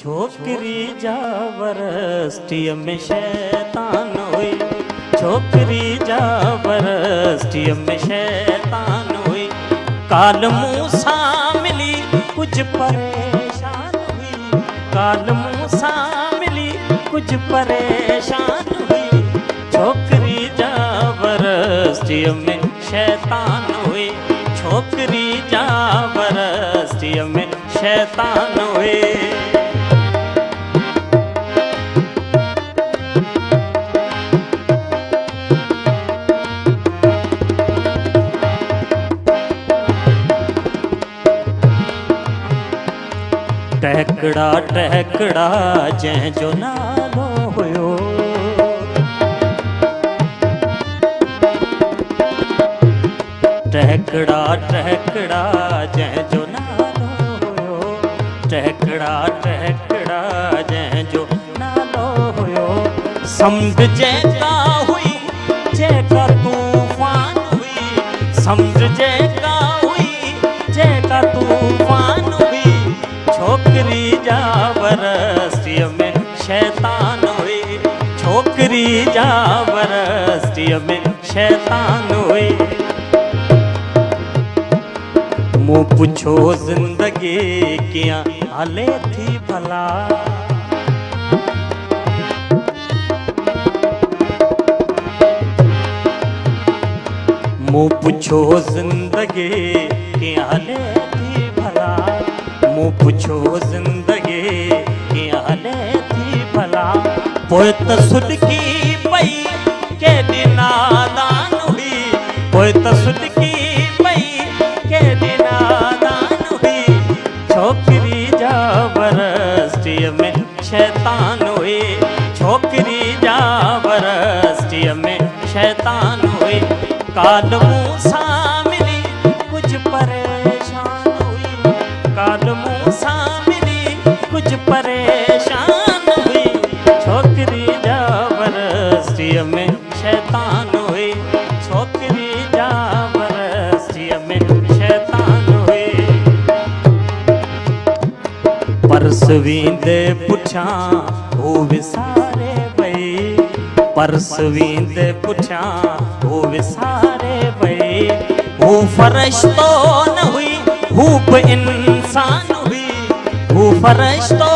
छोकरी जावरस्टिय में शैतान हुई, छोकरी जावरस्टिय में शैतान हुई। काल मूसा मिली कुछ परेशान हुई, काल मूसा मिली कुछ परेशान हुई। छोकरी जावरस्टिय में शैतान हुई, छोकरी जावरस्टिय में शैतान हुई। टहकड़ा टहकड़ा जै जो नालो हुयो, टहकड़ा टहकड़ा जै जो नालो हुयो, टहकड़ा टहकड़ा जै जो नालो हुयो। समुंड जैका हुई जैका तूफान हुई, समुंड जैका हुई जैका तूफान हुई। छोकरी जावरस्टिय में शैतान हुई, छोकरी जावरस्टिय में शैतान हुई। मुँह पूछो जिंदगी क्या हाले थी भला, मुँह पूछो जिंदगी क्या हाले थी भला, मुँह पूछो जिंदगी की हाले थी भला। पोत सुडकी पई के दिनादान हुई, पोत सुडकी पई के दिनादान हुई। छोकरी जावरस्टिय में शैतान हुई, छोकरी जावरस्टिय में शैतान हुई। काल मूसा मिली कुछ परेशान हुई, काल मूसा मिली कुछ परेशान हुई। छोकरी जावरस्टिय में शैतान हुई, छोकरी जावरस्टिय में शैतान हुई। परसवींदे पुछा हो विसारे भई, परसवींदे पुछा हो विसारे भई। वो फरिश्तो न हुई हूब इंसान हुई, वो फरिश्तो